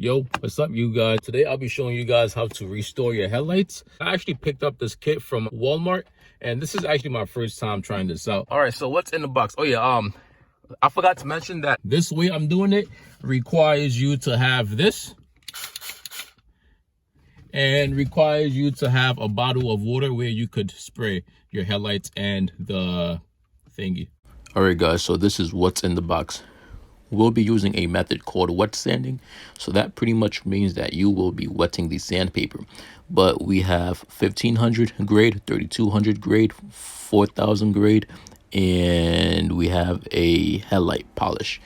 Yo, what's up you guys? Today I'll be showing you guys how to restore your headlights. I actually picked up this kit from Walmart and this is actually my first time trying this out. All right, so what's in the box? Oh yeah, I forgot to mention that this way I'm doing it requires you to have this and requires you to have a bottle of water where you could spray your headlights and the thingy. All right guys, so this is what's in the box. We'll be using a method called wet sanding. So that pretty much means that you will be wetting the sandpaper. But we have 1500 grade, 3200 grade, 4000 grade, and we have a headlight polish.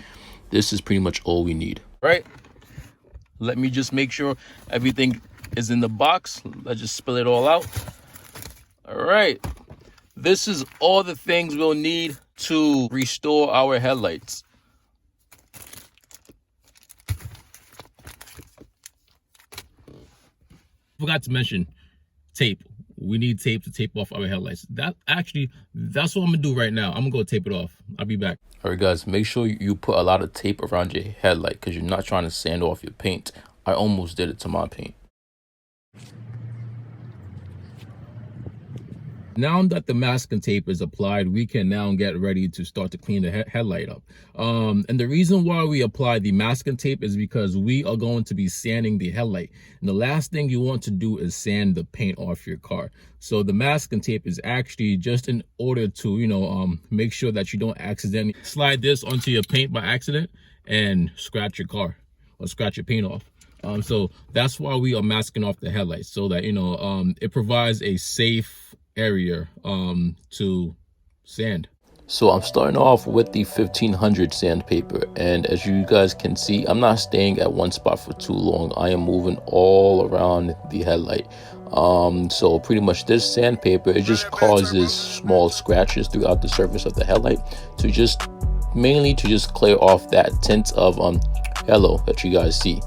This is pretty much all we need. Right? Let me just make sure everything is in the box. Let's just spill it all out. All right. This is all the things we'll need to restore our headlights. Forgot to mention tape. We need tape to tape off our headlights. That's what I'm gonna do right now. I'm gonna go tape it off. I'll be back. All right guys, make sure you put a lot of tape around your headlight because you're not trying to sand off your paint. I almost did it to my paint. Now that the masking tape is applied, we can now get ready to start to clean the headlight up. And the reason why we apply the masking tape is because we are going to be sanding the headlight. And the last thing you want to do is sand the paint off your car. So the masking tape is actually just in order to, make sure that you don't accidentally slide this onto your paint by accident and scratch your car or scratch your paint off. So that's why we are masking off the headlights, so that, it provides a safe area to sand. So I'm starting off with the 1500 sandpaper, and as you guys can see, I'm not staying at one spot for too long. I am moving all around the headlight. So pretty much this sandpaper, it just causes small scratches throughout the surface of the headlight mainly to just clear off that tint of yellow that you guys see.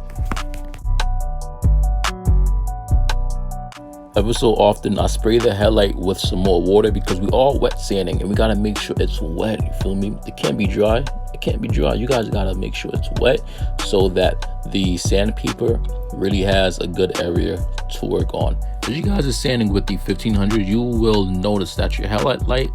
Ever so often I spray the headlight with some more water because we are wet sanding and we gotta make sure it's wet. You feel me? It can't be dry. It can't be dry. You guys gotta make sure it's wet so that the sandpaper really has a good area to work on. As you guys are sanding with the 1500, you will notice that your headlight light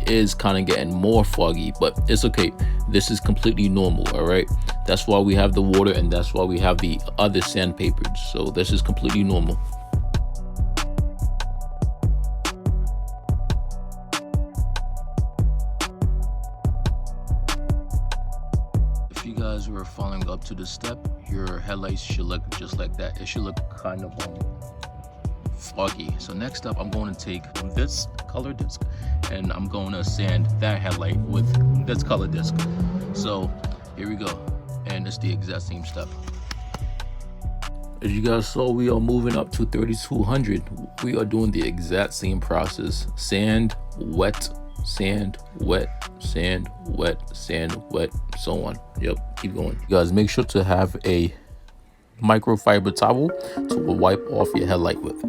is kind of getting more foggy, but it's okay. This is completely normal. All right, that's why we have the water and that's why we have the other sandpaper. So this is completely normal. If you guys were following up to the step, your headlights should look just like that. It should look kind of foggy. So next up, I'm going to take this color disc and I'm going to sand that headlight with this color disc. So here we go, and it's the exact same step. As you guys saw, we are moving up to 3200. We are doing the exact same process: sand, wet, sand, wet, sand, wet, sand, wet, so on. Yep, keep going. You guys make sure to have a microfiber towel to wipe off your headlight with,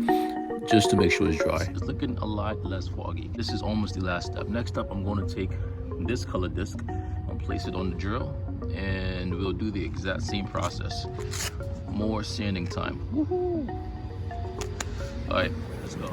just to make sure it's dry. It's looking a lot less foggy. This is almost the last step. Next up, I'm going to take this color disc and place it on the drill, and we'll do the exact same process. More sanding time. Woohoo! All right, let's go.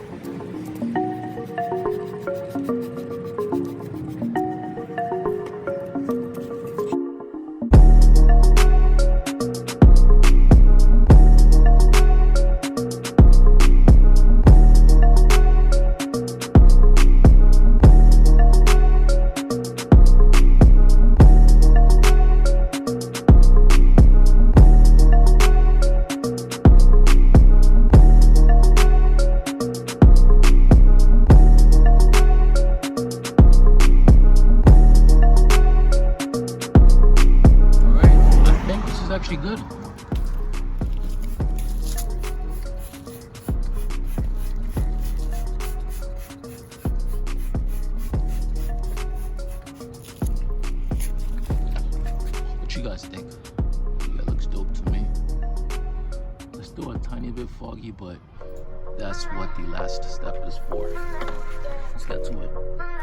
Actually good. What you guys think? That looks dope to me. It's still a tiny bit foggy, but that's what the last step is for. Let's get to it.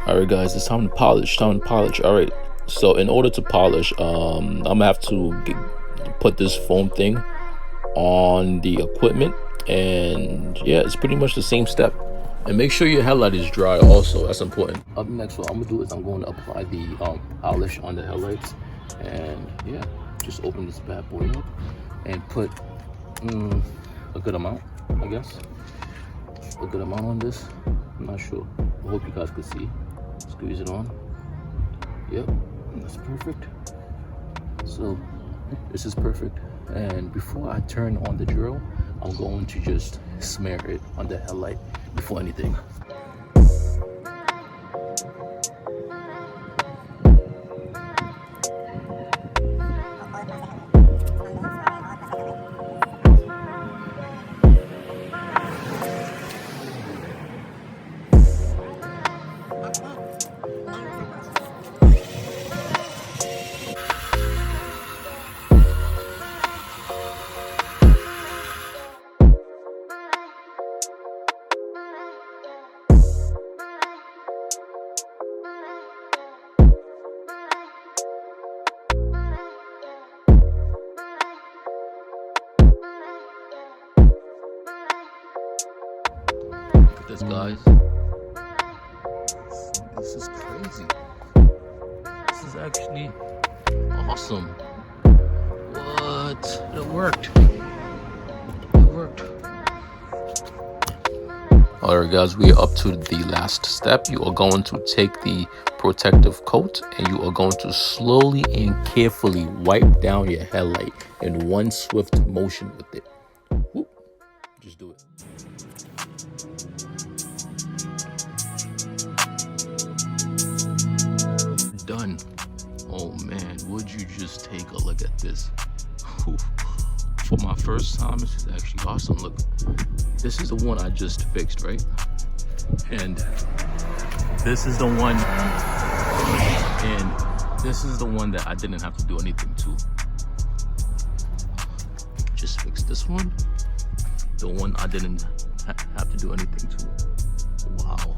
All right guys, it's time to polish. All right, so in order to polish, I'm gonna have to put this foam thing on the equipment, and yeah, it's pretty much the same step. And make sure your headlight is dry also, that's important. Up next, what I'm gonna do is I'm going to apply the polish on the headlights. And yeah, just open this bad boy up and put a good amount, I guess. A good amount on this. I'm not sure. I hope you guys can see. Squeeze it on. Yep, that's perfect. So this is perfect. And before I turn on the drill, I'm going to just smear it on the headlight before anything. This, guys, this is crazy. This is actually awesome. What? It worked. It worked. Alright guys, we are up to the last step. You are going to take the protective coat and you are going to slowly and carefully wipe down your headlight in one swift motion with it. Whoop. Just do it. Done. Oh man, would you just take a look at this? For my first time, this is actually awesome. Look, this is the one I just fixed, right? And this is the one, that I didn't have to do anything to. Just fix this one. The one I didn't have to do anything to. Wow.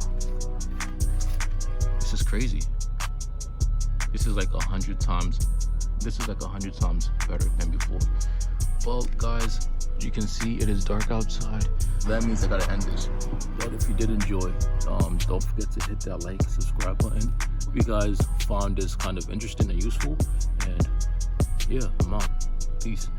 This is crazy. This is like 100 times. This is like 100 times better than before. Well, guys, you can see it is dark outside. That means I gotta end this. But if you did enjoy, don't forget to hit that like, subscribe button. Hope you guys found this kind of interesting and useful. And yeah, I'm out. Peace.